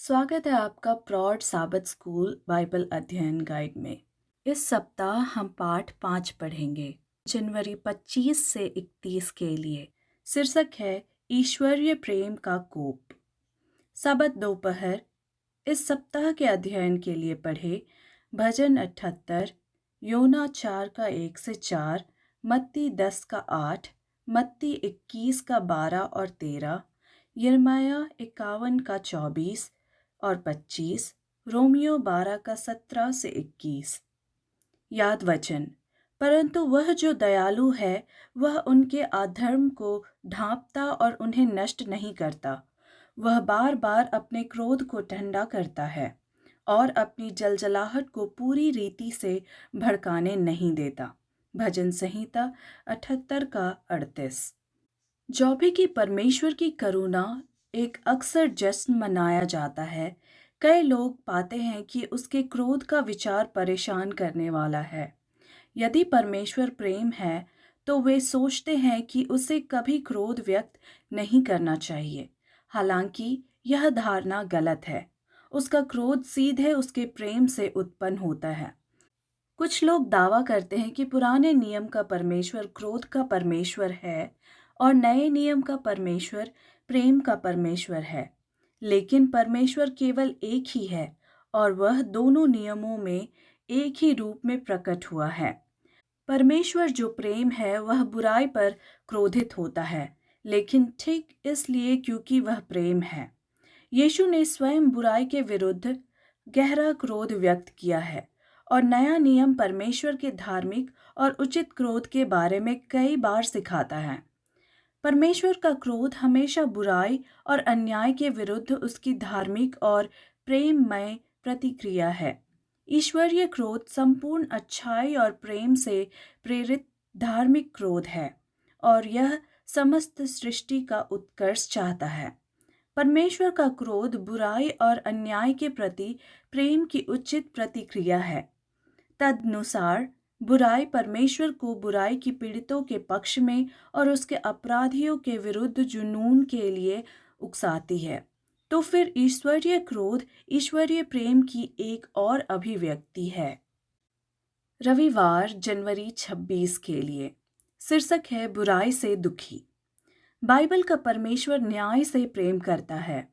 स्वागत है आपका प्रॉड साबत स्कूल बाइबल अध्ययन गाइड में। इस सप्ताह हम पाठ 5 पढ़ेंगे, जनवरी 25 से 31 के लिए। शीर्षक है ईश्वरीय प्रेम का कोप। साबत दोपहर। इस सप्ताह के अध्ययन के लिए पढ़े भजन 78, योना 4 का 1 से 4, मत्ती 10 का 8, मत्ती 21 का 12 और 13, यिर्मयाह 51 का 24 और 25, रोमियो 12 का 17 से 21। याद वचन। परंतु वह जो दयालु है वह उनके अधर्म को ढांपता और उन्हें नष्ट नहीं करता। वह बार बार अपने क्रोध को ठंडा करता है और अपनी जलजलाहट को पूरी रीति से भड़काने नहीं देता। भजन संहिता 78 का 38। जो भी कि परमेश्वर की करुणा एक अक्सर जश्न मनाया जाता है, कई लोग पाते हैं कि उसके क्रोध का विचार परेशान करने वाला है। यदि परमेश्वर प्रेम है तो वे सोचते हैं कि उसे कभी क्रोध व्यक्त नहीं करना चाहिए। हालांकि यह धारणा गलत है। उसका क्रोध सीधे उसके प्रेम से उत्पन्न होता है। कुछ लोग दावा करते हैं कि पुराने नियम का परमेश्वर क्रोध का परमेश्वर है और नए नियम का परमेश्वर प्रेम का परमेश्वर है। लेकिन परमेश्वर केवल एक ही है और वह दोनों नियमों में एक ही रूप में प्रकट हुआ है। परमेश्वर जो प्रेम है वह बुराई पर क्रोधित होता है, लेकिन ठीक इसलिए क्योंकि वह प्रेम है। यीशु ने स्वयं बुराई के विरुद्ध गहरा क्रोध व्यक्त किया है और नया नियम परमेश्वर के धार्मिक और उचित क्रोध के बारे में कई बार सिखाता है। परमेश्वर का क्रोध हमेशा बुराई और अन्याय के विरुद्ध उसकी धार्मिक और प्रेममय प्रतिक्रिया है। ईश्वरीय क्रोध संपूर्ण अच्छाई और प्रेम से प्रेरित धार्मिक क्रोध है और यह समस्त सृष्टि का उत्कर्ष चाहता है। परमेश्वर का क्रोध बुराई और अन्याय के प्रति प्रेम की उचित प्रतिक्रिया है। तदनुसार बुराई परमेश्वर को बुराई की पीड़ितों के पक्ष में और उसके अपराधियों के विरुद्ध जुनून के लिए उकसाती है। तो फिर ईश्वरीय क्रोध ईश्वरीय प्रेम की एक और अभिव्यक्ति है। रविवार जनवरी 26 के लिए। शीर्षक है बुराई से दुखी। बाइबल का परमेश्वर न्याय से प्रेम करता है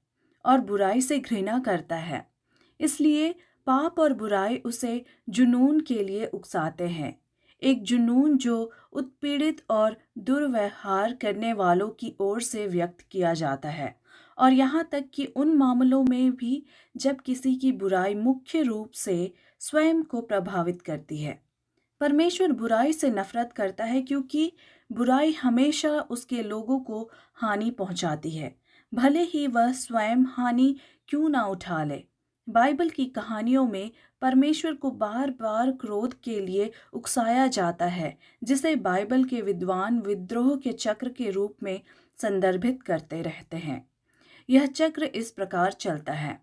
और बुराई से घृणा करता है। इसलिए पाप और बुराई उसे जुनून के लिए उकसाते हैं। एक जुनून जो उत्पीड़ित और दुर्व्यवहार करने वालों की ओर से व्यक्त किया जाता है, और यहाँ तक कि उन मामलों में भी जब किसी की बुराई मुख्य रूप से स्वयं को प्रभावित करती है। परमेश्वर बुराई से नफरत करता है क्योंकि बुराई हमेशा उसके लोगों को हानि पहुंचाती है, भले ही वह स्वयं हानि क्यों ना उठा ले। बाइबल की कहानियों में परमेश्वर को बार बार क्रोध के लिए उकसाया जाता है, जिसे बाइबल के विद्वान विद्रोह के चक्र के रूप में संदर्भित करते रहते हैं। यह चक्र इस प्रकार चलता है।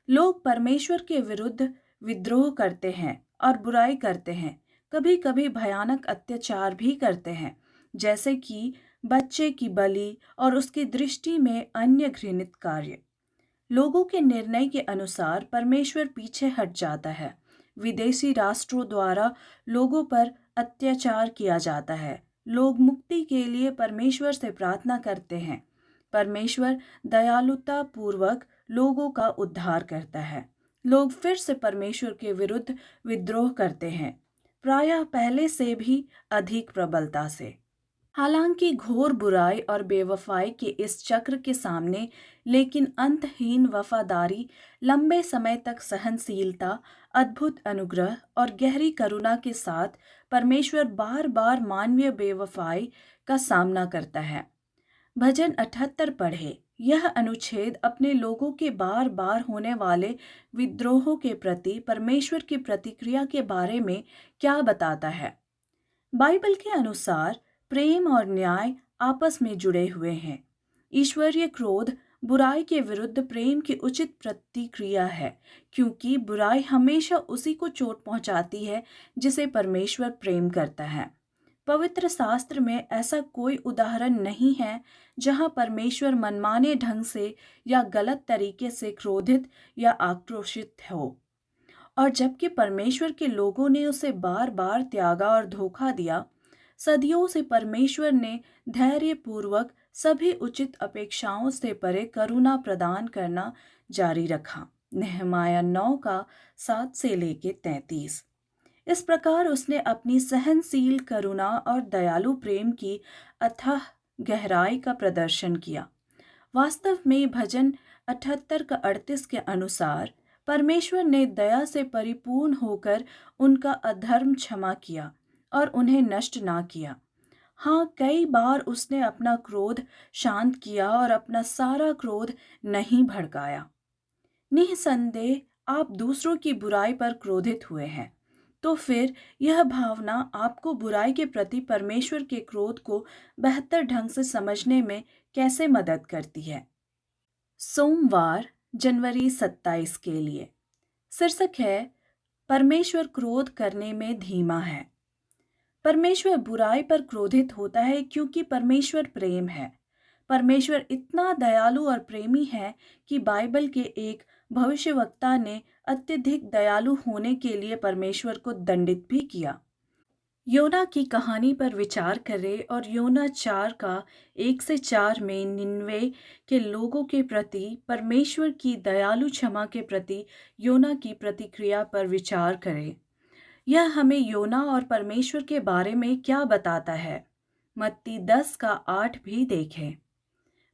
लोग परमेश्वर के विरुद्ध विद्रोह करते हैं और बुराई करते हैं, कभी कभी भयानक अत्याचार भी करते हैं, जैसे कि बच्चे की बलि और उसकी दृष्टि में अन्य घृणित कार्य। लोगों के निर्णय के अनुसार परमेश्वर पीछे हट जाता है। विदेशी राष्ट्रों द्वारा लोगों पर अत्याचार किया जाता है। लोग मुक्ति के लिए परमेश्वर से प्रार्थना करते हैं। परमेश्वर दयालुता पूर्वक लोगों का उद्धार करता है। लोग फिर से परमेश्वर के विरुद्ध विद्रोह करते हैं, प्रायः पहले से भी अधिक प्रबलता से। हालांकि घोर बुराई और बेवफाई के इस चक्र के सामने लेकिन अंतहीन वफादारी, लंबे समय तक सहनशीलता, अद्भुत अनुग्रह और गहरी करुणा के साथ परमेश्वर बार बार मानवीय बेवफाई का सामना करता है। भजन 78 पढ़े। यह अनुच्छेद अपने लोगों के बार बार होने वाले विद्रोहों के प्रति परमेश्वर की प्रतिक्रिया के बारे में क्या बताता है। बाइबल के अनुसार प्रेम और न्याय आपस में जुड़े हुए हैं। ईश्वरीय क्रोध बुराई के विरुद्ध प्रेम की उचित प्रतिक्रिया है, क्योंकि बुराई हमेशा उसी को चोट पहुंचाती है जिसे परमेश्वर प्रेम करता है। पवित्र शास्त्र में ऐसा कोई उदाहरण नहीं है जहां परमेश्वर मनमाने ढंग से या गलत तरीके से क्रोधित या आक्रोशित हो। और जबकि परमेश्वर के लोगों ने उसे बार बार त्यागा और धोखा दिया, सदियों से परमेश्वर ने धैर्यपूर्वक सभी उचित अपेक्षाओं से परे करुणा प्रदान करना जारी रखा। नेहमाया 9 का 7 से लेके 33। इस प्रकार उसने अपनी सहनशील करुणा और दयालु प्रेम की अथाह गहराई का प्रदर्शन किया। वास्तव में भजन 78 का 38 के अनुसार परमेश्वर ने दया से परिपूर्ण होकर उनका अधर्म क्षमा किया और उन्हें नष्ट ना किया। हाँ, कई बार उसने अपना क्रोध शांत किया और अपना सारा क्रोध नहीं भड़काया। निःसंदेह आप दूसरों की बुराई पर क्रोधित हुए हैं, तो फिर यह भावना आपको बुराई के प्रति परमेश्वर के क्रोध को बेहतर ढंग से समझने में कैसे मदद करती है। सोमवार जनवरी 27 के लिए शीर्षक है, परमेश्वर क्रोध करने में धीमा है। परमेश्वर बुराई पर क्रोधित होता है क्योंकि परमेश्वर प्रेम है। परमेश्वर इतना दयालु और प्रेमी है कि बाइबल के एक भविष्यवक्ता ने अत्यधिक दयालु होने के लिए परमेश्वर को दंडित भी किया। योना की कहानी पर विचार करें और योना 4 का 1 से 4 में निन्वे के लोगों के प्रति परमेश्वर की दयालु क्षमा के प्रति योना की प्रतिक्रिया पर विचार करें। यह हमें योना और परमेश्वर के बारे में क्या बताता है? मत्ती 10 का 8 भी देखें।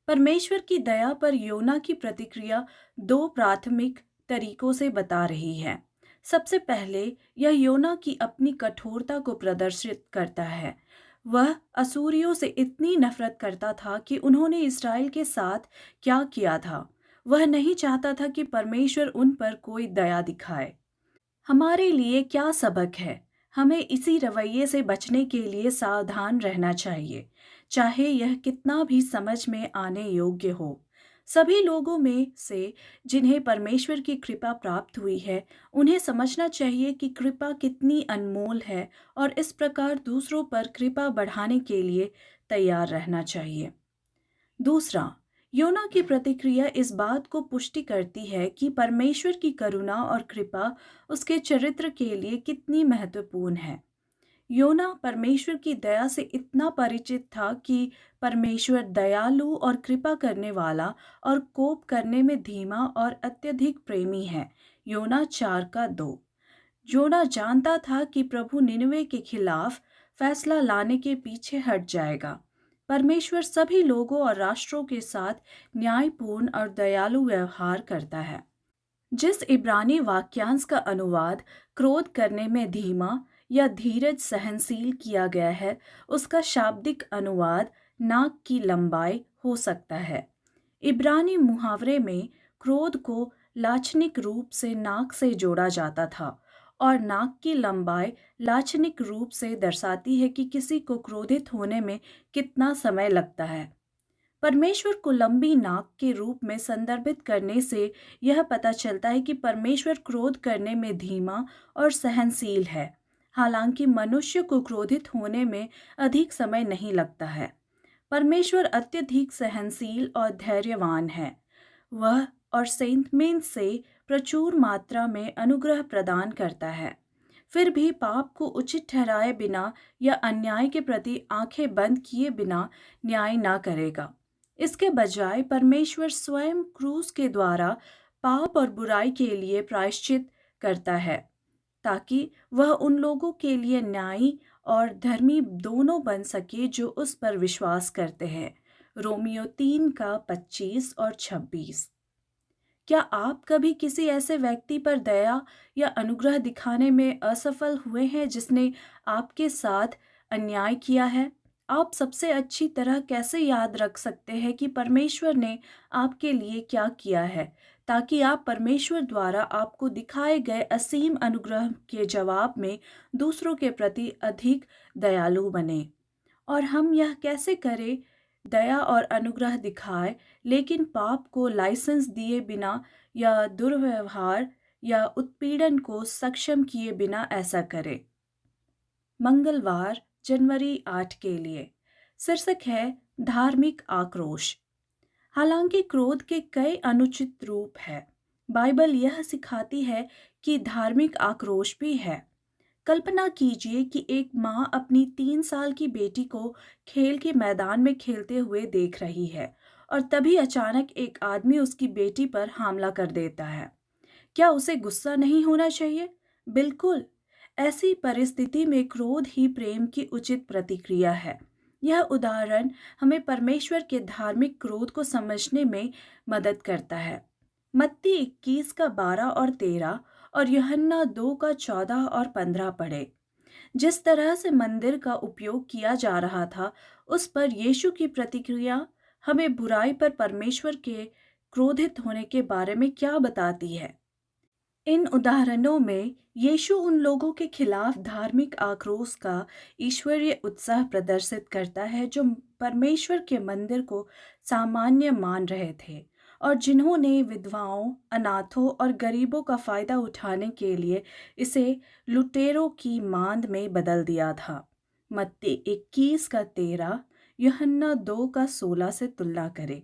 परमेश्वर की दया पर योना की प्रतिक्रिया 2 प्राथमिक तरीकों से बता रही है। सबसे पहले यह योना की अपनी कठोरता को प्रदर्शित करता है। वह असूरियों से इतनी नफरत करता था कि उन्होंने इस्राएल के साथ क्या किया था। वह नहीं चाहता था कि परमेश्वर उन पर कोई दया दिखाए। हमारे लिए क्या सबक है? हमें इसी रवैये से बचने के लिए सावधान रहना चाहिए, चाहे यह कितना भी समझ में आने योग्य हो। सभी लोगों में से जिन्हें परमेश्वर की कृपा प्राप्त हुई है, उन्हें समझना चाहिए कि कृपा कितनी अनमोल है और इस प्रकार दूसरों पर कृपा बढ़ाने के लिए तैयार रहना चाहिए। दूसरा, योना की प्रतिक्रिया इस बात को पुष्टि करती है कि परमेश्वर की करुणा और कृपा उसके चरित्र के लिए कितनी महत्वपूर्ण है। योना परमेश्वर की दया से इतना परिचित था कि परमेश्वर दयालु और कृपा करने वाला और कोप करने में धीमा और अत्यधिक प्रेमी है। योना 4 का 2। योना जानता था कि प्रभु निनवे के खिलाफ फैसला लाने के पीछे हट जाएगा। परमेश्वर सभी लोगों और राष्ट्रों के साथ न्यायपूर्ण और दयालु व्यवहार करता है। जिस इब्रानी वाक्यांश का अनुवाद क्रोध करने में धीमा या धीरज सहनशील किया गया है, उसका शाब्दिक अनुवाद नाक की लंबाई हो सकता है। इब्रानी मुहावरे में क्रोध को लाक्षणिक रूप से नाक से जोड़ा जाता था और नाक की लंबाई लाक्षणिक रूप से दर्शाती है कि किसी को क्रोधित होने में कितना समय लगता है। परमेश्वर को लंबी नाक के रूप में संदर्भित करने से यह पता चलता है कि परमेश्वर क्रोध करने में धीमा और सहनशील है, हालांकि मनुष्य को क्रोधित होने में अधिक समय नहीं लगता है। परमेश्वर अत्यधिक सहनशील और धैर्यवान है। वह और सेंतमेंट से प्रचुर मात्रा में अनुग्रह प्रदान करता है। फिर भी पाप को उचित ठहराए बिना या अन्याय के प्रति आंखें बंद किए बिना न्याय ना करेगा। इसके बजाय परमेश्वर स्वयं क्रूस के द्वारा पाप और बुराई के लिए प्रायश्चित करता है, ताकि वह उन लोगों के लिए न्यायी और धर्मी दोनों बन सके जो उस पर विश्वास करते हैं। रोमियो 3 का 25 और 26। क्या आप कभी किसी ऐसे व्यक्ति पर दया या अनुग्रह दिखाने में असफल हुए हैं जिसने आपके साथ अन्याय किया है? आप सबसे अच्छी तरह कैसे याद रख सकते हैं कि परमेश्वर ने आपके लिए क्या किया है, ताकि आप परमेश्वर द्वारा आपको दिखाए गए असीम अनुग्रह के जवाब में दूसरों के प्रति अधिक दयालु बने? और हम यह कैसे करें? दया और अनुग्रह दिखाए, लेकिन पाप को लाइसेंस दिए बिना या दुर्व्यवहार या उत्पीड़न को सक्षम किए बिना ऐसा करें। मंगलवार जनवरी 8 के लिए। शीर्षक है धार्मिक आक्रोश। हालांकि क्रोध के कई अनुचित रूप हैं, बाइबल यह सिखाती है कि धार्मिक आक्रोश भी है। कल्पना कीजिए कि एक माँ अपनी 3 साल की बेटी को खेल के मैदान में खेलते हुए देख रही है और तभी अचानक एक आदमी उसकी बेटी पर हमला कर देता है। क्या उसे गुस्सा नहीं होना चाहिए? बिल्कुल। ऐसी परिस्थिति में क्रोध ही प्रेम की उचित प्रतिक्रिया है। यह उदाहरण हमें परमेश्वर के धार्मिक क्रोध को समझने में मदद करता है। मत्ती 21 का 12 और 13 और यूहन्ना 2 का 14 और 15 पढ़े। जिस तरह से मंदिर का उपयोग किया जा रहा था, उस पर यीशु की प्रतिक्रिया हमें बुराई पर परमेश्वर के क्रोधित होने के बारे में क्या बताती है। इन उदाहरणों में यीशु उन लोगों के खिलाफ धार्मिक आक्रोश का ईश्वरीय उत्साह प्रदर्शित करता है जो परमेश्वर के मंदिर को सामान्य मान रहे थे और जिन्होंने विधवाओं, अनाथों और गरीबों का फायदा उठाने के लिए इसे लुटेरों की मांद में बदल दिया था। मत्ती 21 का 13, यूहन्ना 2 का 16 से तुलना करें।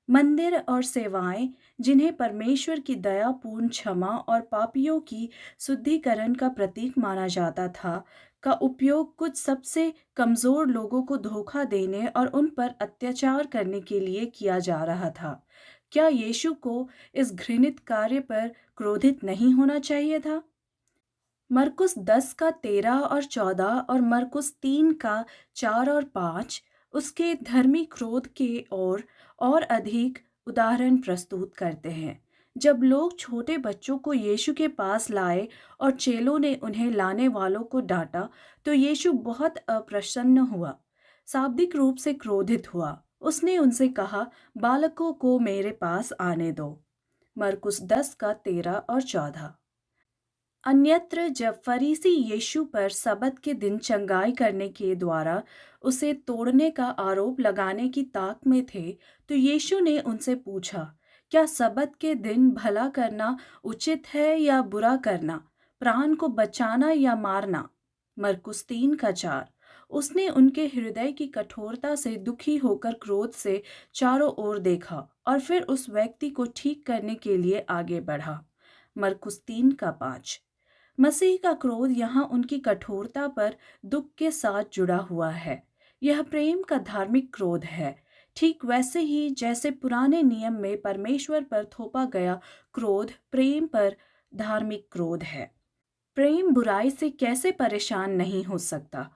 मंदिर और सेवाएं जिन्हें परमेश्वर की दयापूर्ण क्षमा और पापियों की शुद्धिकरण का प्रतीक माना जाता था, का उपयोग कुछ सबसे कमजोर लोगों को धोखा देने और उन पर अत्याचार करने के लिए किया जा रहा था। क्या यीशु को इस घृणित कार्य पर क्रोधित नहीं होना चाहिए था? मरकुस 10 का 13 और 14 और मरकुस 3 का 4 और 5 उसके धर्मी क्रोध के और अधिक उदाहरण प्रस्तुत करते हैं। जब लोग छोटे बच्चों को यीशु के पास लाए और चेलों ने उन्हें लाने वालों को डांटा, तो यीशु बहुत अप्रसन्न हुआ, शाब्दिक रूप से क्रोधित हुआ। उसने उनसे कहा, बालकों को मेरे पास आने दो। मरकुस 10 का 13 और 14। अन्यत्र जब फरीसी यीशु पर सबत के दिन चंगाई करने के द्वारा उसे तोड़ने का आरोप लगाने की ताक में थे, तो यीशु ने उनसे पूछा, क्या सबत के दिन भला करना उचित है या बुरा करना, प्राण को बचाना या मारना? मरकुस 3 का 4। उसने उनके हृदय की कठोरता से दुखी होकर क्रोध से चारों ओर देखा और फिर उस व्यक्ति को ठीक करने के लिए आगे बढ़ा। मरकुस 3 का 5। मसीह का क्रोध यहाँ उनकी कठोरता पर दुख के साथ जुड़ा हुआ है। यह प्रेम का धार्मिक क्रोध है, ठीक वैसे ही जैसे पुराने नियम में परमेश्वर पर थोपा गया क्रोध प्रेम पर धार्मिक क्रोध है। प्रेम बुराई से कैसे परेशान नहीं हो सकता,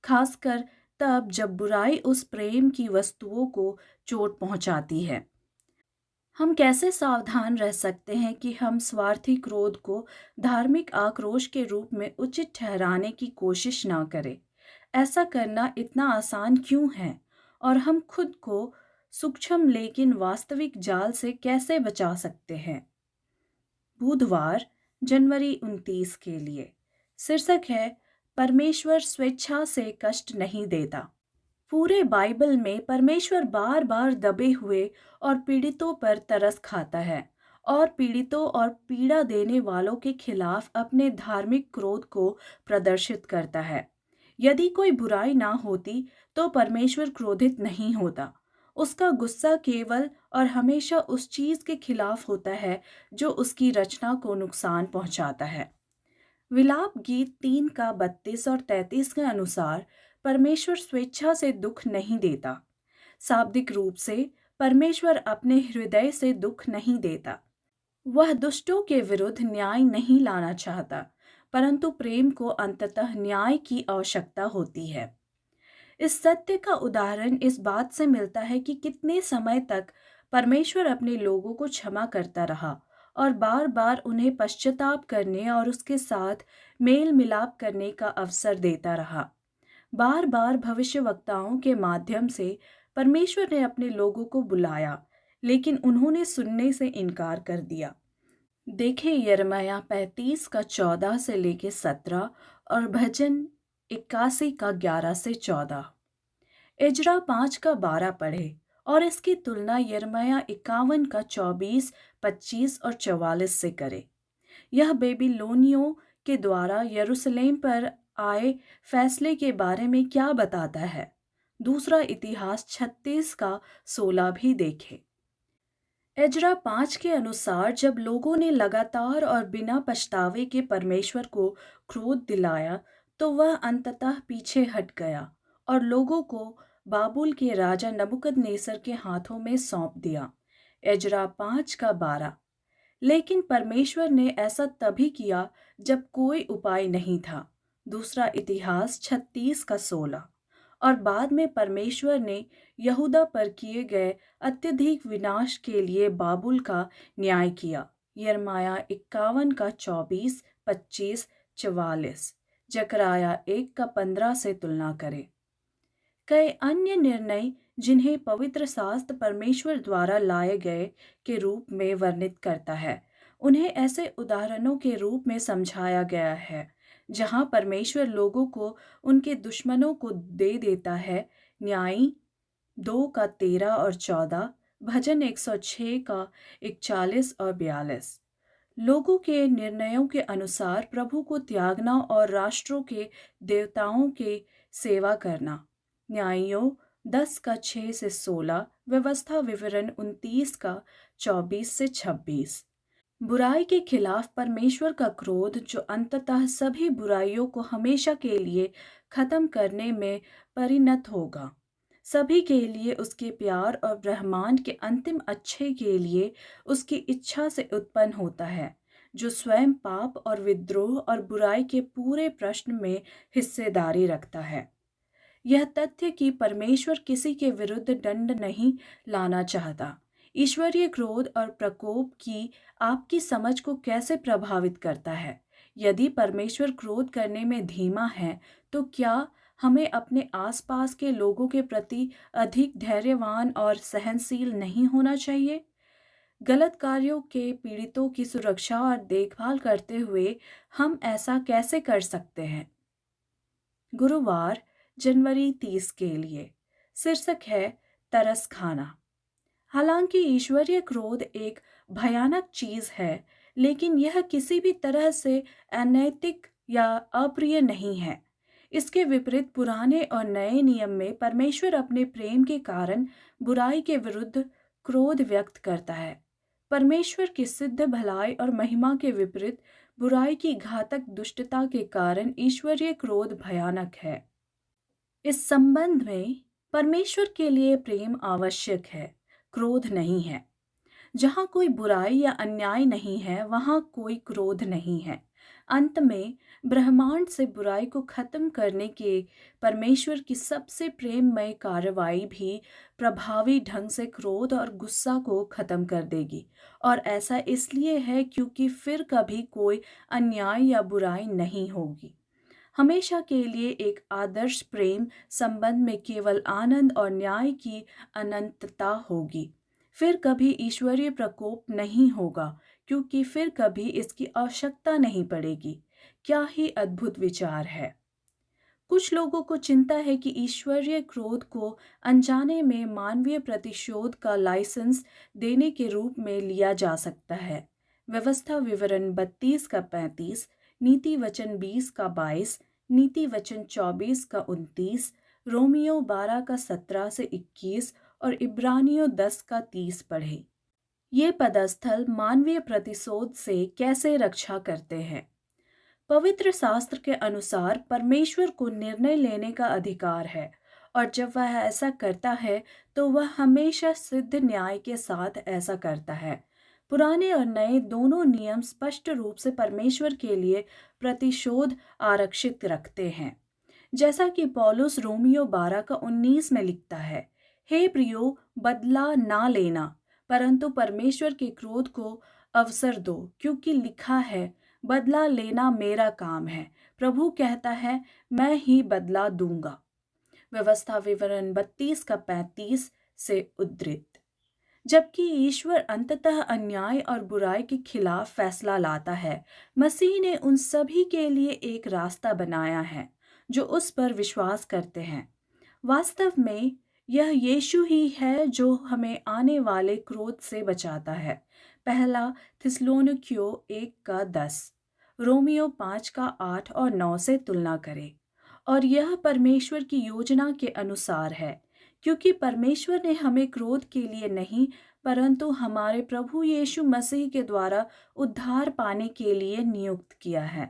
खासकर तब जब बुराई उस प्रेम की वस्तुओं को चोट पहुंचाती है। हम कैसे सावधान रह सकते हैं कि हम स्वार्थी क्रोध को धार्मिक आक्रोश के रूप में उचित ठहराने की कोशिश ना करें? ऐसा करना इतना आसान क्यों है? और हम खुद को सूक्ष्म लेकिन वास्तविक जाल से कैसे बचा सकते हैं? बुधवार, जनवरी 29 के लिए। शीर्षक है परमेश्वर स्वेच्छा से कष्ट नहीं देता। पूरे बाइबल में परमेश्वर बार बार दबे हुए और पीड़ितों पर तरस खाता है और पीड़ितों और पीड़ा देने वालों के खिलाफ अपने धार्मिक क्रोध को प्रदर्शित करता है। यदि कोई बुराई ना होती तो परमेश्वर क्रोधित नहीं होता। उसका गुस्सा केवल और हमेशा उस चीज के खिलाफ होता है जो उसकी रचना को नुकसान पहुंचाता है। विलाप गीत 3 का 32 और 33 के अनुसार परमेश्वर स्वेच्छा से दुख नहीं देता। शाब्दिक रूप से परमेश्वर अपने हृदय से दुख नहीं देता। वह दुष्टों के विरुद्ध न्याय नहीं लाना चाहता, परंतु प्रेम को अंततः न्याय की आवश्यकता होती है। इस सत्य का उदाहरण इस बात से मिलता है कि कितने समय तक परमेश्वर अपने लोगों को क्षमा करता रहा और बार बार उन्हें पश्चाताप करने और उसके साथ मेल मिलाप करने का अवसर देता रहा। बार बार भविष्यवक्ताओं के माध्यम से परमेश्वर ने अपने लोगों को बुलाया, लेकिन उन्होंने सुनने से इनकार कर दिया। देखें यिर्मयाह 35 का 14 से लेकर 17 और भजन 81 का 11 से 14। इजरा 5 का 12 पढ़े और इसकी तुलना यिर्मयाह 51 का 24, 25 और 44 से करें। यह बेबीलोनियों के द्वारा यरूशलेम पर आए फैसले के बारे में क्या बताता है? दूसरा इतिहास 36 का 16 भी देखें। एजरा 5 के अनुसार जब लोगों ने लगातार और बिना पछतावे के परमेश्वर को क्रोध दिलाया, तो वह अंततः पीछे हट गया और लोगों को बाबुल के राजा नबुकदनेस्सर के हाथों में सौंप दिया। एजरा 5 का 12। लेकिन परमेश्वर ने ऐसा तभी किया जब कोई उपाय नहीं था। दूसरा इतिहास 36 का 16। और बाद में परमेश्वर ने यहूदा पर किए गए अत्यधिक विनाश के लिए बाबुल का न्याय किया। यिर्मयाह 51 का 24, 25, 44। जकराया 1 का 15 से तुलना करें। कई अन्य निर्णय जिन्हें पवित्र शास्त्र परमेश्वर द्वारा लाए गए के रूप में वर्णित करता है, उन्हें ऐसे उदाहरणों के रूप में समझाया गया है जहां परमेश्वर लोगों को उनके दुश्मनों को दे देता है। न्यायी 2 का 13 और 14, भजन 106 का 41 और 42। लोगों के निर्णयों के अनुसार प्रभु को त्यागना और राष्ट्रों के देवताओं के सेवा करना। न्यायों 10 का 6 से 16, व्यवस्था विवरण 29 का 24 से 26। बुराई के खिलाफ परमेश्वर का क्रोध जो अंततः सभी बुराइयों को हमेशा के लिए खत्म करने में परिणत होगा। सभी के लिए उसके प्यार और ब्रह्मांड के अंतिम अच्छे के लिए उसकी इच्छा से उत्पन्न होता है, जो स्वयं पाप और विद्रोह और बुराई के पूरे प्रश्न में हिस्सेदारी रखता है। यह तथ्य कि परमेश्वर किसी के विरुद्ध दंड नहीं लाना चाहता। ईश्वरीय क्रोध और प्रकोप की आपकी समझ को कैसे प्रभावित करता है? यदि परमेश्वर क्रोध करने में धीमा है, तो क्या हमें अपने आसपास के लोगों के प्रति अधिक धैर्यवान और सहनशील नहीं होना चाहिए? गलत कार्यों के पीड़ितों की सुरक्षा और देखभाल करते हुए हम ऐसा कैसे कर सकते हैं? गुरुवार, जनवरी 30 के लिए शीर्षक है तरस खाना। हालांकि ईश्वरीय क्रोध एक भयानक चीज है, लेकिन यह किसी भी तरह से अनैतिक या अप्रिय नहीं है। इसके विपरीत पुराने और नए नियम में परमेश्वर अपने प्रेम के कारण बुराई के विरुद्ध क्रोध व्यक्त करता है। परमेश्वर की सिद्ध भलाई और महिमा के विपरीत बुराई की घातक दुष्टता के कारण ईश्वरीय क्रोध भयानक है। इस संबंध में परमेश्वर के लिए प्रेम आवश्यक है, क्रोध नहीं है। जहाँ कोई बुराई या अन्याय नहीं है, वहाँ कोई क्रोध नहीं है। अंत में ब्रह्मांड से बुराई को खत्म करने के परमेश्वर की सबसे प्रेममय कार्रवाई भी प्रभावी ढंग से क्रोध और गुस्सा को खत्म कर देगी। और ऐसा इसलिए है क्योंकि फिर कभी कोई अन्याय या बुराई नहीं होगी। हमेशा के लिए एक आदर्श प्रेम संबंध में केवल आनंद और न्याय की अनंतता होगी। फिर कभी ईश्वरीय प्रकोप नहीं होगा, क्योंकि फिर कभी इसकी आवश्यकता नहीं पड़ेगी। क्या ही अद्भुत विचार है। कुछ लोगों को चिंता है कि ईश्वरीय क्रोध को अनजाने में मानवीय प्रतिशोध का लाइसेंस देने के रूप में लिया जा सकता है। व्यवस्था विवरण 32 का 35, नीति वचन 20 का 22, नीति वचन 24 का 29, रोमियो 12 का 17 से 21 और इब्रानियों 10 का 30 पढ़े। ये पदस्थल मानवीय प्रतिशोध से कैसे रक्षा करते हैं? पवित्र शास्त्र के अनुसार परमेश्वर को निर्णय लेने का अधिकार है, और जब वह ऐसा करता है तो वह हमेशा सिद्ध न्याय के साथ ऐसा करता है। पुराने और नए दोनों नियम स्पष्ट रूप से परमेश्वर के लिए प्रतिशोध आरक्षित रखते हैं। जैसा कि पौलुस रोमियो 12 का 19 में लिखता है, हे प्रियो, बदला ना लेना, परंतु परमेश्वर के क्रोध को अवसर दो, क्योंकि लिखा है, बदला लेना मेरा काम है, प्रभु कहता है, मैं ही बदला दूंगा। व्यवस्था विवरण 32 का 35 से उद्धृत। जबकि ईश्वर अंततः अन्याय और बुराई के खिलाफ फैसला लाता है, मसीह ने उन सभी के लिए एक रास्ता बनाया है जो उस पर विश्वास करते हैं। वास्तव में यह यीशु ही है जो हमें आने वाले क्रोध से बचाता है। पहला थिस्सलुनीकियों 1 का 10। रोमियो 5 का 8 और 9 से तुलना करें। और यह परमेश्वर की योजना के अनुसार है, क्योंकि परमेश्वर ने हमें क्रोध के लिए नहीं, परंतु हमारे प्रभु यीशु मसीह के द्वारा उद्धार पाने के लिए नियुक्त किया है।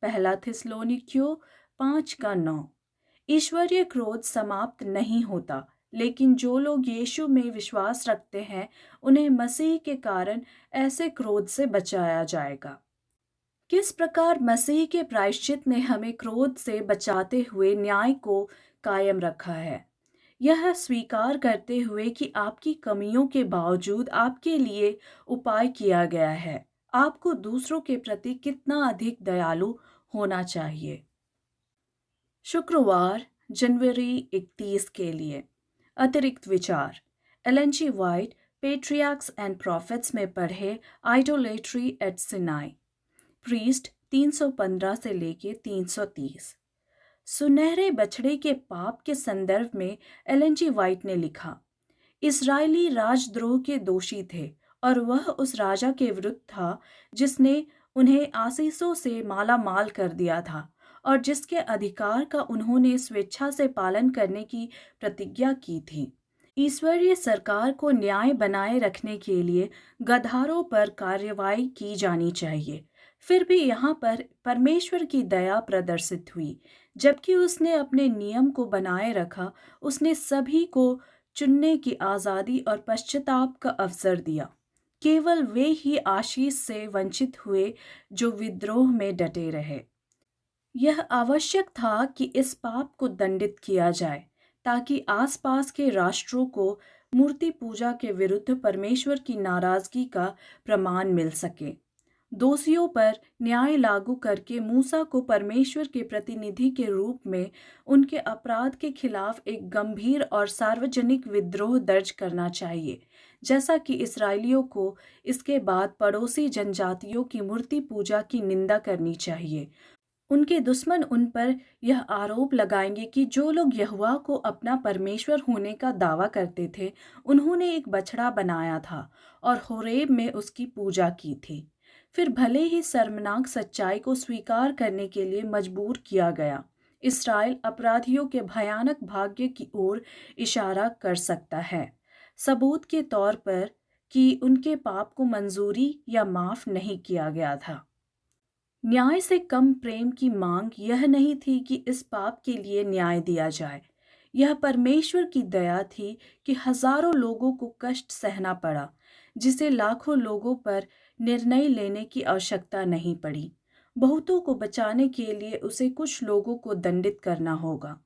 पहला थिस्सलुनीकियों 5 का 9। ईश्वरीय क्रोध समाप्त नहीं होता, लेकिन जो लोग यीशु में विश्वास रखते हैं उन्हें मसीह के कारण ऐसे क्रोध से बचाया जाएगा। किस प्रकार मसीह के प्रायश्चित ने हमें क्रोध से बचाते हुए न्याय को कायम रखा है, यह स्वीकार करते हुए कि आपकी कमियों के बावजूद आपके लिए उपाय किया गया है। आपको दूसरों के प्रति कितना अधिक दयालु होना चाहिए। शुक्रवार जनवरी 31 के लिए अतिरिक्त विचार। Ellen G White Patriarchs and Prophets में पढ़े आइडोलेट्री एट सिनाई, प्रीस्ट 315 से लेके 330। सुनहरे बछड़े के पाप के संदर्भ में एलन जी वाइट ने लिखा, इस्राएली राजद्रोह के दोषी थे और वह उस राजा के विरुद्ध था जिसने उन्हें आशीषों से माला माल कर दिया था और जिसके अधिकार का उन्होंने स्वेच्छा से पालन करने की प्रतिज्ञा की थी। ईश्वरीय सरकार को न्याय बनाए रखने के लिए गधारों पर कार्रवाई की जानी चाहिए। फिर भी यहाँ पर परमेश्वर की दया प्रदर्शित हुई। जबकि उसने अपने नियम को बनाए रखा, उसने सभी को चुनने की आज़ादी और पश्चाताप का अवसर दिया। केवल वे ही आशीष से वंचित हुए जो विद्रोह में डटे रहे। यह आवश्यक था कि इस पाप को दंडित किया जाए ताकि आसपास के राष्ट्रों को मूर्ति पूजा के विरुद्ध परमेश्वर की नाराजगी का प्रमाण मिल सके। दोषियों पर न्याय लागू करके मूसा को परमेश्वर के प्रतिनिधि के रूप में उनके अपराध के खिलाफ एक गंभीर और सार्वजनिक विद्रोह दर्ज करना चाहिए, जैसा कि इस्राएलियों को इसके बाद पड़ोसी जनजातियों की मूर्ति पूजा की निंदा करनी चाहिए। उनके दुश्मन उन पर यह आरोप लगाएंगे कि जो लोग यहोवा को अपना परमेश्वर होने का दावा करते थे, उन्होंने एक बछड़ा बनाया था और होरेब में उसकी पूजा की थी। फिर भले ही शर्मनाक सच्चाई को स्वीकार करने के लिए मजबूर किया गया। इस्राएल अपराधियों के भयानक भाग्य की ओर इशारा कर सकता है, सबूत के तौर पर कि उनके पाप को मंजूरी या माफ नहीं किया गया था। न्याय से कम प्रेम की मांग यह नहीं थी कि इस पाप के लिए न्याय दिया जाए। यह परमेश्वर की दया थी कि हजारों लोगों को कष्ट सहना पड़ा, जिसे लाखों लोगों पर निर्णय लेने की आवश्यकता नहीं पड़ी। बहुतों को बचाने के लिए उसे कुछ लोगों को दंडित करना होगा।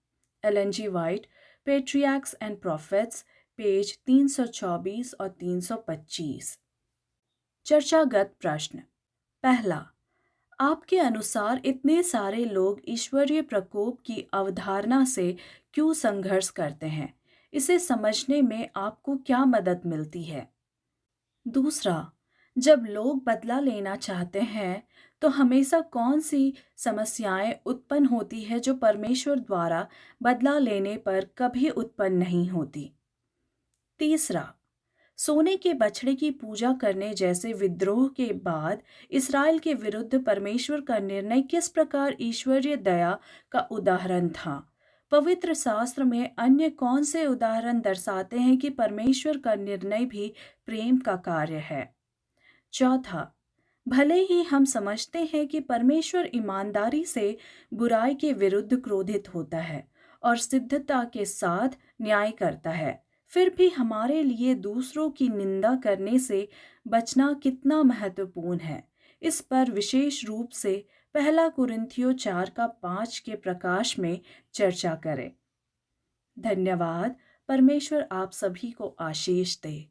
Ellen G White, Patriarchs and Prophets, page 324 और 325। चर्चागत प्रश्न। पहला, आपके अनुसार इतने सारे लोग ईश्वरीय प्रकोप की अवधारणा से क्यों संघर्ष करते हैं? इसे समझने में आपको क्या मदद मिलती है? दूसरा, जब लोग बदला लेना चाहते हैं तो हमेशा कौन सी समस्याएं उत्पन्न होती है जो परमेश्वर द्वारा बदला लेने पर कभी उत्पन्न नहीं होती? तीसरा, सोने के बछड़े की पूजा करने जैसे विद्रोह के बाद इस्राएल के विरुद्ध परमेश्वर का निर्णय किस प्रकार ईश्वरीय दया का उदाहरण था? पवित्र शास्त्र में अन्य कौन से उदाहरण दर्शाते हैं कि परमेश्वर का निर्णय भी प्रेम का कार्य है? चौथा, भले ही हम समझते हैं कि परमेश्वर ईमानदारी से बुराई के विरुद्ध क्रोधित होता है और सिद्धता के साथ न्याय करता है, फिर भी हमारे लिए दूसरों की निंदा करने से बचना कितना महत्वपूर्ण है, इस पर विशेष रूप से पहला कुरिन्थियों 4 का 5 के प्रकाश में चर्चा करें। धन्यवाद। परमेश्वर आप सभी को आशीष दे।